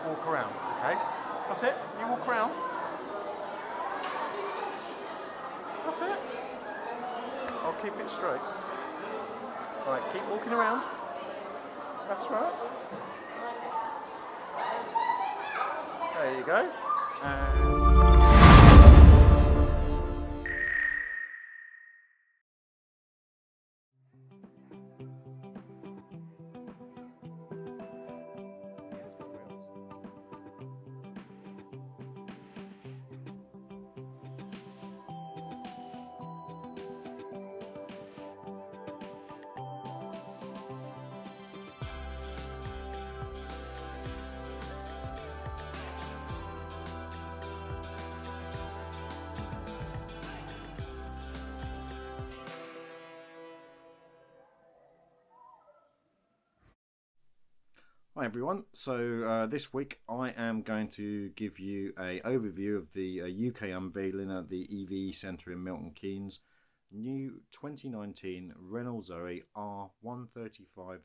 walk around, okay? That's it, you walk around. That's it. I'll keep it straight. Right, keep walking around. That's right. There you go. Hi everyone, so this week I am going to give you an overview of the UK unveiling at the EV Centre in Milton Keynes, new 2019 Renault Zoe R135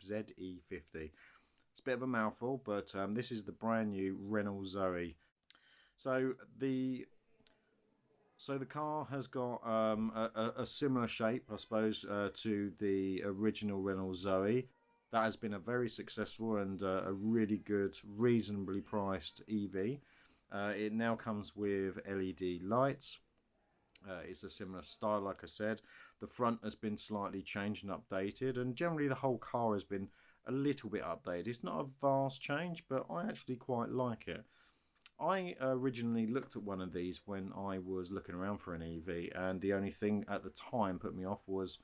ZE50. It's a bit of a mouthful, but this is the brand new Renault Zoe. So the car has got a similar shape, I suppose, to the original Renault Zoe. That has been a very successful and a really good, reasonably priced EV. It now comes with LED lights. It's a similar style, like I said. The front has been slightly changed and updated, and generally the whole car has been a little bit updated. It's not a vast change, but I actually quite like it. I originally looked at one of these when I was looking around for an EV, and the only thing at the time put me off was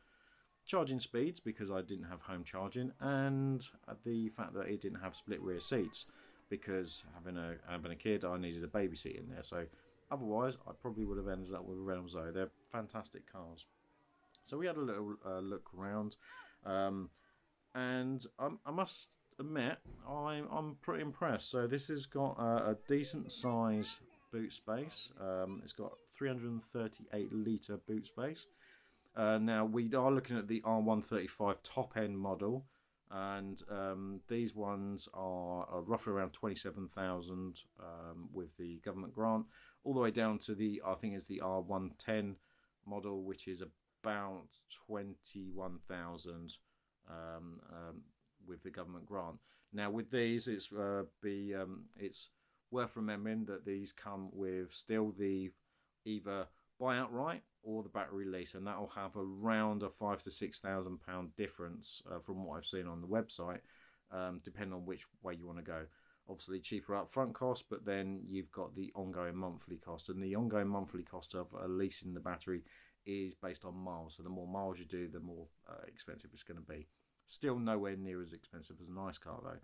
charging speeds, because I didn't have home charging, and the fact that it didn't have split rear seats, because having a kid, I needed a baby seat in there. So otherwise I probably would have ended up with a Renault Zoe. They're fantastic cars. So we had a little look around, and I must admit I'm pretty impressed. So this has got a decent size boot space. It's got 338 litre boot space. Now we are looking at the R135 top end model, and these ones are roughly around 27,000 with the government grant, all the way down to the, I think it's the R110 model, which is about 21,000 with the government grant. Now with these, it's worth remembering that these come with still the either buy outright or the battery lease, and that will have around a £5,000 to £6,000 difference from what I've seen on the website, depending on which way you want to go. Obviously cheaper upfront cost, but then you've got the ongoing monthly cost, and the ongoing monthly cost of leasing the battery is based on miles. So the more miles you do, the more expensive it's going to be. Still nowhere near as expensive as a nice car though.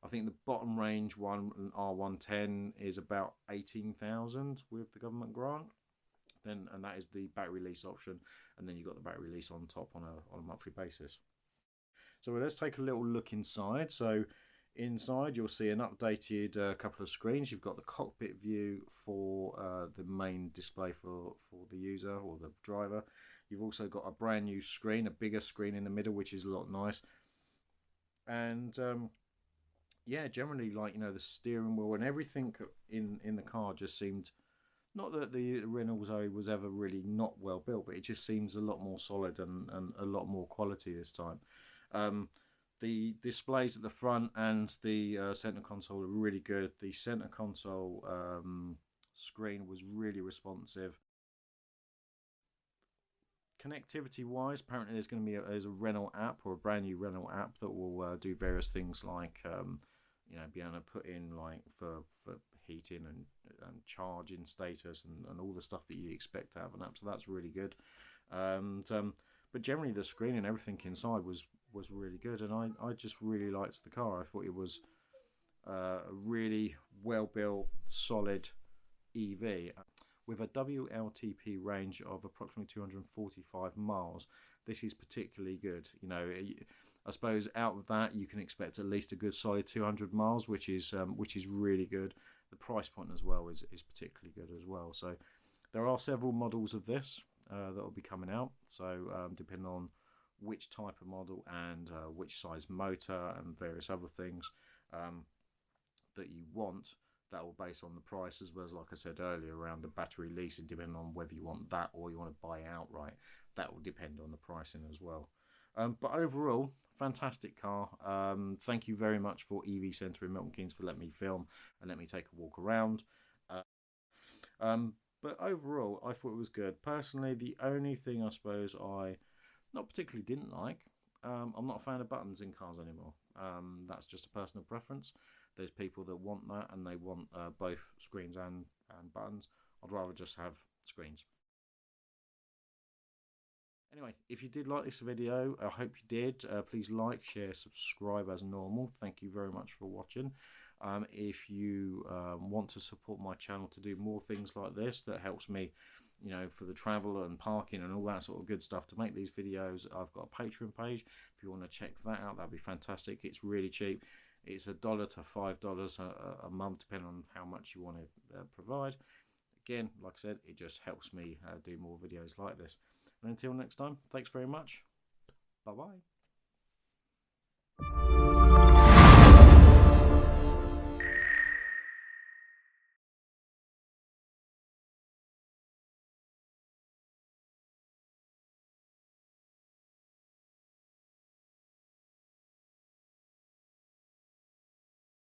I think the bottom range one, R110, is about 18,000 with the government grant. And that is the battery lease option, and then you've got the battery lease on top on a monthly basis. So let's take a little look inside. So inside you'll see an updated couple of screens. You've got the cockpit view for the main display for the user or the driver. You've also got a brand new screen, a bigger screen in the middle, which is a lot nice. And yeah, generally, like, the steering wheel and everything in the car just seemed, not that the Renault Zoe was ever really not well built, but it just seems a lot more solid and a lot more quality this time. The displays at the front and the center console are really good. The center console screen was really responsive. Connectivity wise, apparently there's going to be a Renault app, or a brand new Renault app, that will do various things like be able to put in, like, for heating and charging status and all the stuff that you expect to have an app. So that's really good. But generally the screen and everything inside was really good, and I just really liked the car. I thought it was a really well built, solid EV with a WLTP range of approximately 245 miles. This is particularly good. I suppose out of that you can expect at least a good solid 200 miles, which is really good. The price point as well is particularly good as well. So there are several models of this that will be coming out. So depending on which type of model and which size motor and various other things, that you want. That will base on the price, as well as, like I said earlier, around the battery leasing, depending on whether you want that or you want to buy outright. That will depend on the pricing as well. But overall, fantastic car. Thank you very much for EV Centre in Milton Keynes for letting me film and let me take a walk around. But overall, I thought it was good. Personally, the only thing I suppose I not particularly didn't like, I'm not a fan of buttons in cars anymore. That's just a personal preference. There's people that want that and they want both screens and buttons. I'd rather just have screens. Anyway, if you did like this video, I hope you did. Please like, share, subscribe as normal. Thank you very much for watching. If you want to support my channel to do more things like this, that helps me, you know, for the travel and parking and all that sort of good stuff to make these videos, I've got a Patreon page. If you want to check that out, that'd be fantastic. It's really cheap. It's $1 to $5 a month, depending on how much you want to provide. Again, like I said, it just helps me do more videos like this. And until next time, thanks very much. Bye-bye.